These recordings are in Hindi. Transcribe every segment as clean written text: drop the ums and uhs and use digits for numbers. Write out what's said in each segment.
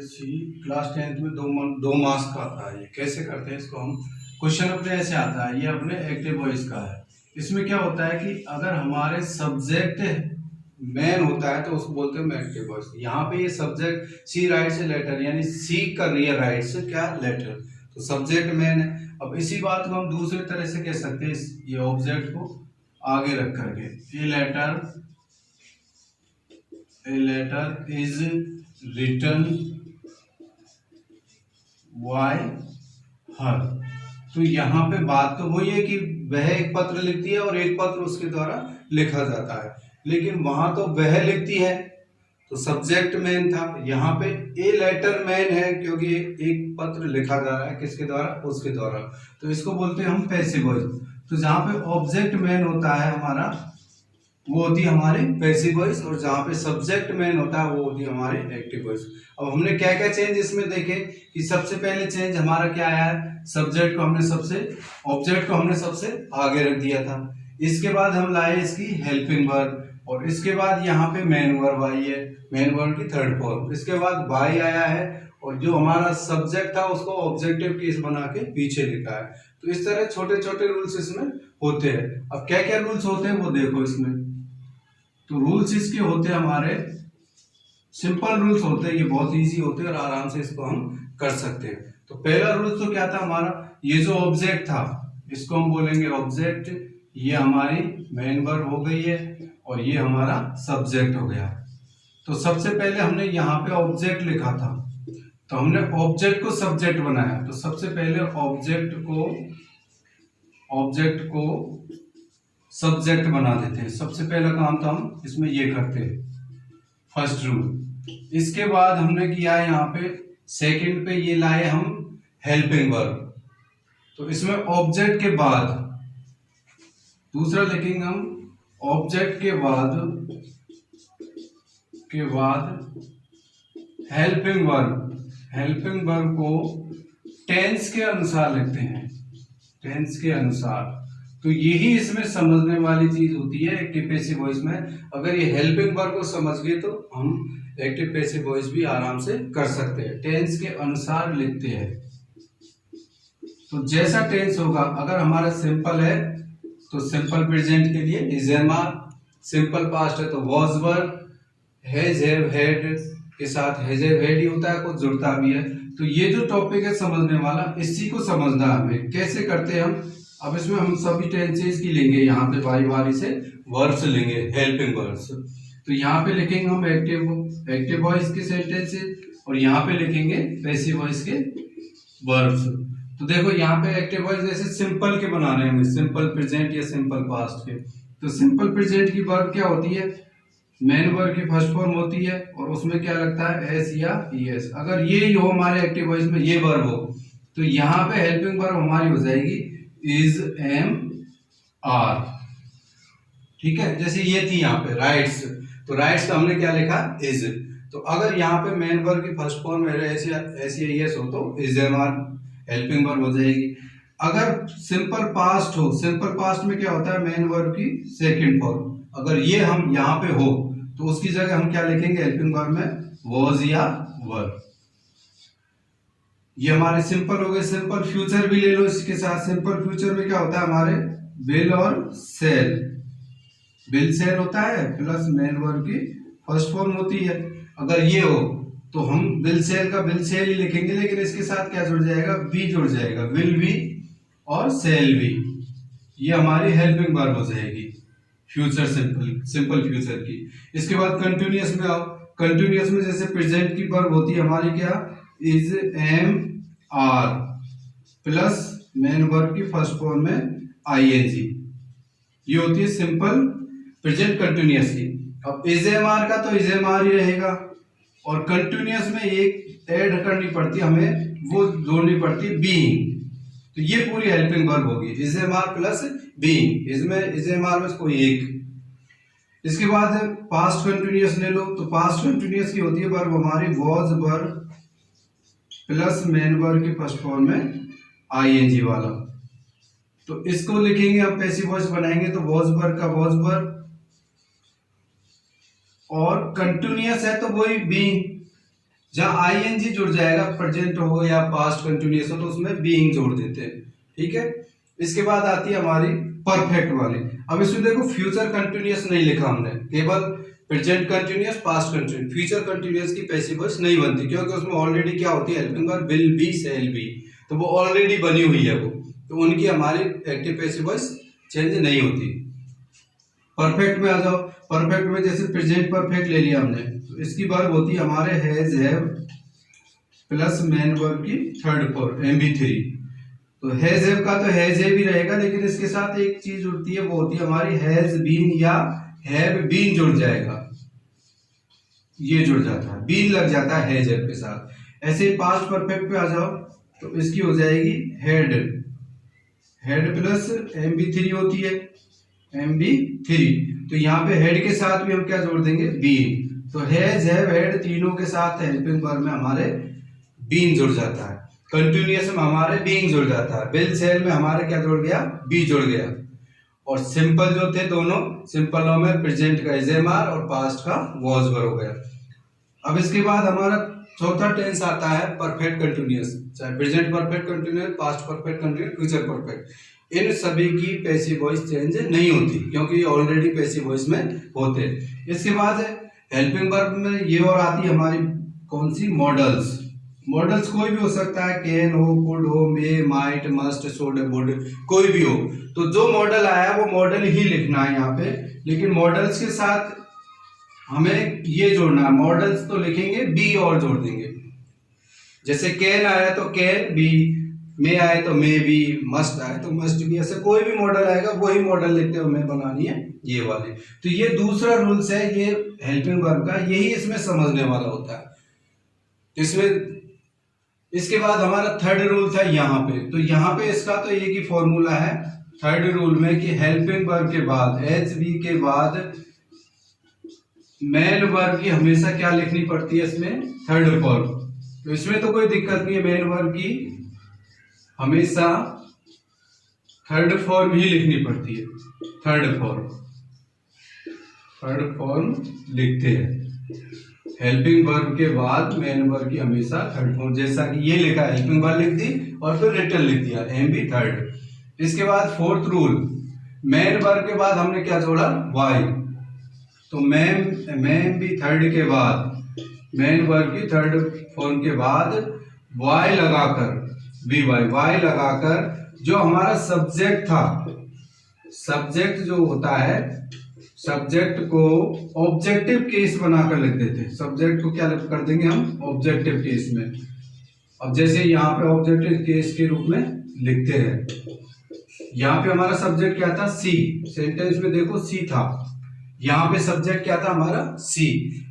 सी क्लास 10th में दो मार्क्स का आता है। ये कैसे करते हैं इसको हम, क्वेश्चन अपने ऐसे आता है, ये अपने एक्टिव वॉइस का है। इसमें क्या होता है कि अगर हमारे सब्जेक्ट मैन होता है तो उसको बोलते हैं एक्टिव वॉइस। यहाँ पे ये सब्जेक्ट सी राइट से लेटर, यानी सी कर रही है राइट से क्या लेटर, तो सब्जेक्ट मैन है। अब इसी बात को हम दूसरी तरह से कह सकते हैं, ये ऑब्जेक्ट को आगे रख करके, a letter is written by her. तो यहाँ पे बात तो वही है कि वह एक पत्र लिखती है और एक पत्र उसके द्वारा लिखा जाता है, लेकिन वहां तो वह लिखती है तो सब्जेक्ट मैन था, यहाँ पे ए लेटर मैन है क्योंकि एक पत्र लिखा जा रहा है किसके द्वारा, उसके द्वारा। तो इसको बोलते हैं हम पैसिव वॉइस। तो जहाँ पे ऑब्जेक्ट मैन होता है हमारा, वो होती है हमारी पैसिव वॉइस, और जहाँ पे सब्जेक्ट मैन होता है वो होती है हमारी एक्टिव वॉइस। अब हमने क्या क्या चेंज इसमें देखे कि सबसे पहले चेंज हमारा क्या आया है, सब्जेक्ट को हमने ऑब्जेक्ट को हमने सबसे आगे रख दिया था। इसके बाद हम लाए इसकी हेल्पिंग वर्ब, और इसके बाद यहाँ पे मेन वर्ब आई है, मेन वर्ब की थर्ड फॉर्म। इसके बाद बाय आया है, और जो हमारा सब्जेक्ट था उसको ऑब्जेक्टिव केस बना के पीछे लिखा है। तो इस तरह छोटे छोटे रूल्स इसमें होते हैं। अब क्या क्या रूल्स होते हैं वो देखो इसमें। तो रूल्स इसके होते हैं हमारे सिंपल रूल्स होते हैं, ये बहुत इजी होते हैं और आराम से इसको हम कर सकते हैं। तो पहला रूल तो क्या था हमारा, ये जो ऑब्जेक्ट था इसको हम बोलेंगे ऑब्जेक्ट, ये हमारी मेन वर्ब हो गई है और ये हमारा सब्जेक्ट हो गया। तो सबसे पहले हमने यहाँ पे ऑब्जेक्ट लिखा था, तो हमने ऑब्जेक्ट को सब्जेक्ट बनाया। तो सबसे पहले ऑब्जेक्ट को सब्जेक्ट बना देते हैं, सबसे पहला काम तो हम इसमें ये करते हैं, फर्स्ट रूल। इसके बाद हमने किया है यहाँ पे सेकंड पे ये लाए हम हेल्पिंग वर्ब। तो इसमें ऑब्जेक्ट के बाद दूसरा लिखेंगे हम, ऑब्जेक्ट के बाद हेल्पिंग वर्ब को टेंस के अनुसार लिखते हैं, टेंस के अनुसार। तो यही इसमें समझने वाली चीज होती है एक्टिव पैसिव वॉइस में। अगर ये हेल्पिंग वर्ब को समझ गए तो हम एक्टिव पैसिव वॉइस भी आराम से कर सकते हैं, टेंस के अनुसार लिखते हैं। तो जैसा टेंस होगा, अगर हमारा सिंपल है तो सिंपल प्रेजेंट के लिए is am are, simple past है तो was were, has have had के साथ हैज हैव हैड ही होता है, कुछ जुड़ता भी है। तो ये जो टॉपिक है समझने वाला, इसी को समझना हमें कैसे करते हैं हम। अब इसमें हम सभी टेंसेस की लेंगे, यहाँ पे बारी बारी से वर्ब्स लेंगे, हेल्पिंग वर्ब्स। तो यहाँ पे लिखेंगे हम एक्टिव वॉइस के सेंटेंसेस, और यहाँ पे लिखेंगे पैसिव वॉइस के वर्ब्स। तो देखो यहाँ पे एक्टिव वॉइस जैसे सिंपल के बनाने हैं हमें, सिंपल प्रेजेंट या सिंपल पास्ट के। तो सिंपल प्रेजेंट की वर्ब क्या होती है, मेन वर्ब की फर्स्ट फॉर्म होती है और उसमें क्या लगता है एस या ईएस। अगर ये हो हमारे एक्टिव वॉइस में ये वर्ब हो, तो यहाँ पे हेल्पिंग वर्ब हमारी हो जाएगी इज एम आर। ठीक है, जैसे ये थी यहाँ पे राइट्स, तो राइट्स का हमने क्या लिखा इज। तो अगर यहाँ पे मेन वर्ब की फर्स्ट फॉर्म ऐसी एस हो तो is am are helping verb हो जाएगी। अगर सिंपल पास्ट हो, सिंपल पास्ट में क्या होता है मेन वर्ब की सेकंड फॉर्म, अगर ये हम यहाँ पे हो तो उसकी जगह हम क्या लिखेंगे हेल्पिंग वर्ब में, वॉज या वर। ये हमारे सिंपल हो गए। सिंपल फ्यूचर भी ले लो इसके साथ। सिंपल फ्यूचर में क्या होता है हमारे विल और सेल, विल सेल होता है प्लस मेन वर्ब की फर्स्ट फॉर्म होती है। अगर ये हो तो हम विल सेल का विल सेल ही लिखेंगे, लेकिन इसके साथ क्या जुड़ जाएगा, बी जुड़ जाएगा, विल बी और सेल बी। ये हमारी हेल्पिंग वर्ब हो जाएगी फ्यूचर, सिंपल फ्यूचर की। इसके बाद कंटिन्यूअस में आओ। कंटिन्यूअस में जैसे प्रेजेंट की वर्ब होती है हमारी क्या, is am are plus main verb की फर्स्ट फॉर्म में आईएनजी, ये होती है सिंपल प्रेजेंट कंटिन्यूअस की। अब इज एम आर का तो इज एम आर ही रहेगा, और कंटिन्यूअस में एक ऐड करनी पड़ती है हमें, वो जोड़नी पड़ती है बीइंग। तो ये पूरी हेल्पिंग वर्ब होगी is am are plus being, इसमें इज एम आर में कोई एक। इसके बाद पास्ट कंटिन्यूअस ले लो। तो पास्ट कंटिन्यूअस की होती है वर्ब हमारी was verb plus main verb की फर्स्ट फॉर्म में आईएनजी वाला। तो इसको लिखेंगे अब पैसिव वॉइस बनाएंगे, तो वॉज वर्ब का वॉज वर्ब, और कंटिन्यूअस है तो वही बीइंग, जहाँ आईएनजी जुड़ जाएगा, प्रेजेंट हो या पास्ट कंटिन्यूअस हो, तो उसमें बीइंग जोड़ देते हैं, ठीक है। इसके बाद आती है हमारी परफेक्ट वाली। अब इसमें देखो फ्यूचर कंटिन्यूअस नहीं लिखा हमने, केवल present continuous, past continuous. Future continuous की पैसिव वॉइस नहीं बनती, क्योंकि उसमें ऑलरेडी क्या होती है, helping verb will be, shall be, तो वो ऑलरेडी बनी हुई है वो, तो उनकी हमारी एक्टिव पैसिव वॉइस चेंज नहीं होती। परफेक्ट में आ जाओ। परफेक्ट में जैसे प्रेजेंट परफेक्ट ले लिया हमने, तो इसकी वर्ब होती है हमारे has, have plus main verb की थर्ड फॉर्म MB3। तो हैज हैव का तो हैज हैव ही रहेगा, लेकिन इसके साथ एक चीज जुड़ती है, वो होती है हमारी हैज बीन या हैव बीन जुड़ जाएगा, ये जुड़ जाता है, बीन लग जाता है हैज हैव के साथ। ऐसे ही पास्ट परफेक्ट पे आ जाओ, तो इसकी हो जाएगी हैड, हैड प्लस MB3 होती है, MB3। तो यहाँ पे हेड के साथ भी हम क्या जोड़ देंगे, बीन। तो हैज, हैव, हेड तीनों के साथ हेल्पिंग वर्ब में हमारे बीन जुड़ जाता है। कंटिन्यूअस में हमारे बीइंग जुड़ जाता है। विल शैल में हमारे क्या जुड़ गया, बी जुड़ गया। और सिंपल जो थे दोनों, सिंपल नाउन में प्रेजेंट का इज एम आर और पास्ट का वॉज वर हो गया। अब इसके बाद हमारा चौथा टेंस आता है परफेक्ट कंटिन्यूअस, चाहे present perfect continuous, past perfect continuous, future perfect. इन सभी की पैसिव वॉइस चेंज नहीं होती, क्योंकि ये ऑलरेडी पैसिव वॉइस में होते। इसके बाद हेल्पिंग वर्ब में ये और आती है हमारी कौन सी, मॉडल्स। मॉडल्स कोई भी हो सकता है, कैन हो, कुड हो, मे, माइट, मस्ट, शुड, वुड, कोई भी हो। तो जो मॉडल आया वो मॉडल ही लिखना है यहाँ पे, लेकिन मॉडल्स के साथ हमें ये जोड़ना है, मॉडल्स तो लिखेंगे, बी और जोड़ देंगे। जैसे कैन आया तो कैन बी, मे आए तो मे बी, मस्ट आए तो मस्ट बी, ऐसे कोई भी मॉडल आएगा वही मॉडल लिखते हुए हमें बनानी है ये वाली। तो ये दूसरा रूल्स है ये हेल्पिंग वर्ब का, यही इसमें समझने वाला होता है इसमें। इसके बाद हमारा थर्ड रूल था यहाँ पे, तो यहाँ पे इसका तो एक ही फॉर्मूला है थर्ड रूल में कि हेल्पिंग वर्ब के बाद, एच बी के बाद मेन वर्ब की हमेशा क्या लिखनी पड़ती है इसमें, थर्ड फॉर्म। तो इसमें तो कोई दिक्कत नहीं है, मेन वर्ब की हमेशा थर्ड फॉर्म ही लिखनी पड़ती है, थर्ड फॉर्म लिखते हैं। हेल्पिंग वर्ब के बाद मेन वर्ब की हमेशा थर्ड फॉर्म, जैसा कि ये लिखा है, हेल्पिंग वर्ब लिख दी और फिर रिटर्न लिख दिया, MB थर्ड। इसके बाद फोर्थ रूल, मेन वर्ब के बाद हमने क्या जोड़ा, वाई। तो मेन भी थर्ड के बाद, मेन वर्ब की थर्ड फॉर्म के बाद वाई लगाकर, वाई लगाकर जो हमारा सब्जेक्ट था, सब्जेक्ट जो होता है, सब्जेक्ट को ऑब्जेक्टिव केस बनाकर लिख देते हैं। सब्जेक्ट को क्या कर देंगे हम, ऑब्जेक्टिव केस में। अब जैसे यहाँ पे ऑब्जेक्टिव केस के रूप में लिखते हैं, यहाँ पे हमारा सब्जेक्ट क्या था, सी। सेंटेंस में देखो सी था, यहाँ पे सब्जेक्ट क्या था हमारा, सी,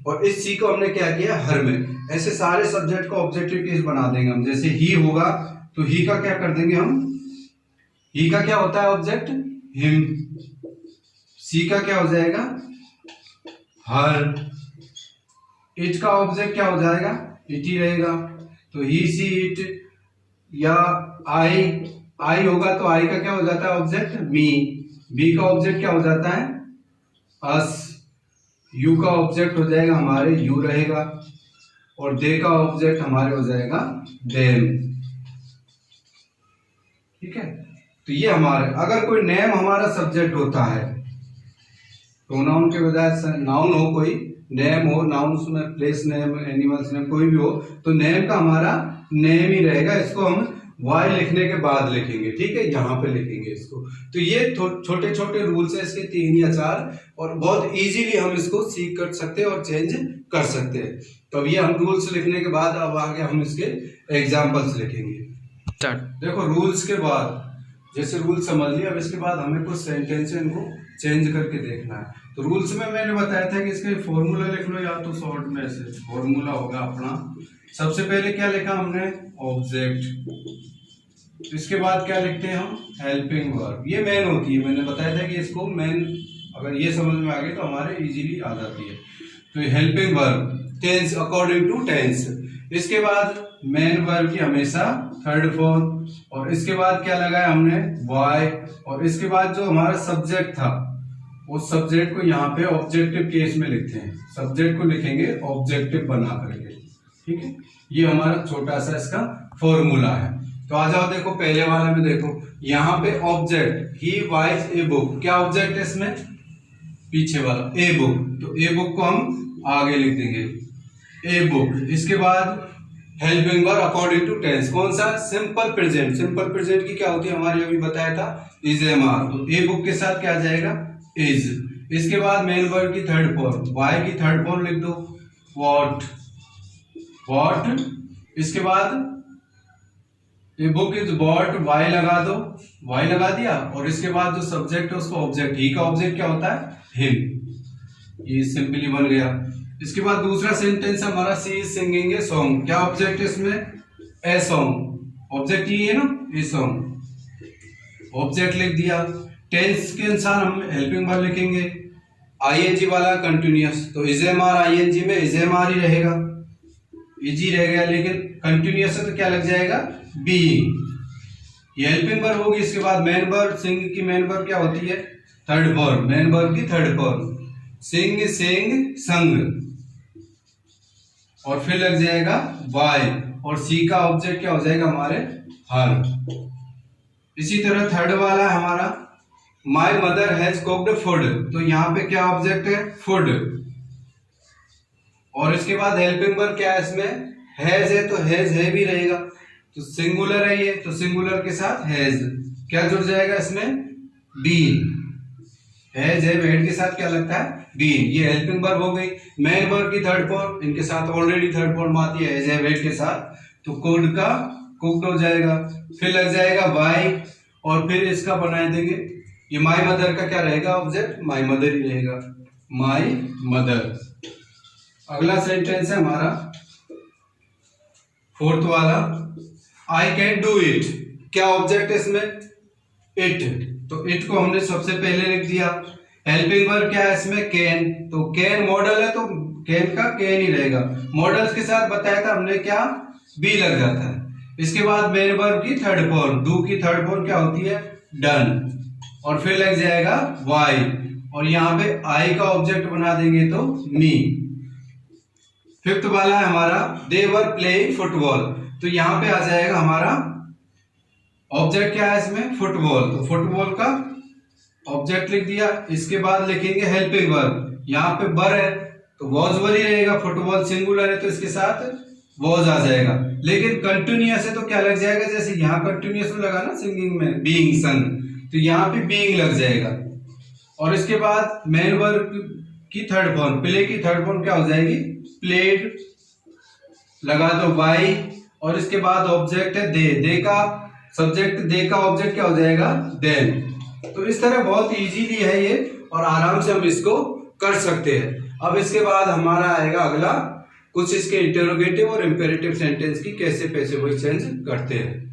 और इस सी को हमने क्या किया, हर में। ऐसे सारे सब्जेक्ट को ऑब्जेक्टिव केस बना देंगे हम। जैसे ही होगा तो ही का क्या कर देंगे हम, ही का क्या होता है ऑब्जेक्ट, हिम। सी का क्या हो जाएगा, हर। इट का ऑब्जेक्ट क्या हो जाएगा, इट ही रहेगा। तो ही, सी, इट। या आई होगा तो आई का क्या हो जाता है ऑब्जेक्ट, मी। बी का ऑब्जेक्ट क्या हो जाता है, अस। यू का ऑब्जेक्ट हो जाएगा हमारे, यू रहेगा। और दे का ऑब्जेक्ट हमारे हो जाएगा, देम। ठीक है। तो ये हमारे, अगर कोई नेम हमारा सब्जेक्ट होता है, प्रोनाउन के बजाय नाउन हो, कोई नेम हो, नाउन्स में प्लेस नेम, एनिमल्स नेम, कोई भी हो, तो नेम का हमारा नेम ही रहेगा। इसको हम वाई लिखने के बाद लिखेंगे, ठीक है, यहाँ पे लिखेंगे इसको। तो ये छोटे छोटे रूल्स है इसके, 3 या 4, और बहुत इजीली हम इसको सीख कर सकते हैं और चेंज कर सकते हैं। तो अब ये हम रूल्स लिखने के बाद अब आगे हम इसके एग्जाम्पल्स लिखेंगे। देखो रूल्स के बाद, जैसे रूल समझ लिया, अब इसके बाद हमें कुछ सेंटेंस इनको चेंज करके देखना है। तो रूल्स में मैंने बताया था कि इसके फॉर्मूला लिख लो, या तो शॉर्ट में ऐसे फॉर्मूला होगा अपना। सबसे पहले क्या लिखा हमने, ऑब्जेक्ट। इसके बाद क्या लिखते हैं हम, हेल्पिंग वर्ब। ये मेन होती है, मैंने बताया था कि इसको मेन, अगर ये समझ में आ गई तो हमारे इजीली आ जाती है। तो helping verb, tense according to tense. इसके बाद मेन वर्ब की हमेशा थर्ड फॉर्म, और इसके बाद क्या लगाया हमने, वाई। और इसके बाद जो हमारा सब्जेक्ट था, उस सब्जेक्ट को यहाँ पे ऑब्जेक्टिव केस में लिखते हैं। सब्जेक्ट को लिखेंगे ऑब्जेक्टिव बना करके, ठीक है, ये हमारा छोटा सा इसका फॉर्मूला है। तो आ जाओ देखो पहले वाले में, देखो यहाँ पे ऑब्जेक्ट ही बाइज ए बुक, क्या ऑब्जेक्ट है इसमें, पीछे वाला ए बुक, तो ए बुक को हम आगे लिख देंगे ए बुक। इसके बाद helping verb according to tense, कौन सा, सिंपल प्रेजेंट। सिंपल प्रेजेंट की क्या होती है हमारी, अभी बताया था, इज एम आर, तो ए बुक के साथ क्या आ जाएगा, इज। इसके बाद मेन वर्ब की थर्ड फॉर्म, वाई की थर्ड फॉर्म लिख दो, वॉट, वॉट। इसके बाद a book is bought, by लगा दो, वाई लगा दिया, और इसके बाद जो सब्जेक्ट है उसको ऑब्जेक्ट, ही का ऑब्जेक्ट क्या होता है, हिम। ये सिंपली बन गया। इसके बाद दूसरा सेंटेंस हमारा, सी इज सिंगिंग ए सॉन्ग, क्या ऑब्जेक्ट है इसमें, ए सॉन्ग, ऑब्जेक्ट ये है ना, ए सॉन्ग, ऑब्जेक्ट लिख दिया। टेंस के अनुसार हम हेल्पिंग वर्ब लिखेंगे, आईएनजी वाला कंटिन्यूअस, तो इज एम आर आईएनजी में इज एम आर ही रहेगा, इजी रह गया, लेकिन कंटिन्यूअस है तो क्या लग जाएगा, बीइंग, ये हेल्पिंग वर्ब होगी। इसके बाद मेन वर्ब, सिंग की मेन वर्ब क्या होती है, थर्ड फॉर्म, मेन वर्ब की थर्ड फॉर्म, सिंग, सिंग, संग, और फिर लग जाएगा वाई, और सी का ऑब्जेक्ट क्या हो जाएगा हमारे, हर। इसी तरह थर्ड वाला है हमारा, my mother has cooked food, तो यहाँ पे क्या ऑब्जेक्ट है, फूड, और इसके बाद हेल्पिंग वर्ब क्या है इसमें, हैज है, तो हैज है भी रहेगा, तो सिंगुलर है ये, तो सिंगुलर के साथ हैज क्या जुड़ जाएगा इसमें, बीन, हैज है हेड के साथ क्या लगता है, बीन, ये हेल्पिंग वर्ब हो गई। मेन वर्ब की थर्ड फॉर्म, इनके साथ ऑलरेडी थर्ड फॉर्म आती है, हैज है हेड के साथ, तो कुक्ड का कुक्ड हो जाएगा, फिर लग जाएगा वाई, और फिर इसका बना देंगे, ये माई मदर का क्या रहेगा ऑब्जेक्ट, माई मदर ही रहेगा, माई मदर। अगला सेंटेंस है हमारा फोर्थ वाला, आई कैन डू इट, क्या ऑब्जेक्ट है इसमें, इट, तो इट को हमने सबसे पहले लिख दिया। हेल्पिंग वर्ब क्या है इसमें, कैन, तो कैन मॉडल है तो कैन का कैन ही रहेगा, मॉडल्स के साथ बताया था हमने क्या, बी लग जाता है। इसके बाद मेन वर्ब की थर्ड फॉर्म, डू की थर्ड फॉर्म क्या होती है, डन, और फिर लग जाएगा वाई, और यहाँ पे आई का ऑब्जेक्ट बना देंगे तो मी। फिफ्थ वाला है हमारा, दे वर प्लेइंग फुटबॉल, तो यहाँ पे आ जाएगा हमारा ऑब्जेक्ट क्या है इसमें, फुटबॉल, तो फुटबॉल का ऑब्जेक्ट लिख दिया। इसके बाद लिखेंगे हेल्पिंग वर्ब, यहाँ पे वर है तो वॉज वर ही रहेगा, फुटबॉल सिंगुलर है तो इसके साथ वॉज आ जाएगा, लेकिन कंटिन्यूअस है तो क्या लग जाएगा, जैसे यहाँ कंटिन्यूअस में लगा ना सिंगिंग में, बीइंग संग, तो यहाँ पे बीइंग लग जाएगा। और इसके बाद मेन वर्ब की थर्ड फॉर्म, प्ले की थर्ड फॉर्म क्या हो जाएगी, प्लेड, लगा दो वाई, और इसके बाद ऑब्जेक्ट है दे, दे का सब्जेक्ट, दे का ऑब्जेक्ट क्या हो जाएगा, देन। तो इस तरह बहुत इजीली है ये, और आराम से हम इसको कर सकते हैं। अब इसके बाद हमारा आएगा अगला, कुछ इसके इंटरोगेटिव और इंपेरेटिव सेंटेंस की कैसे पैसिव वॉइस चेंज करते हैं।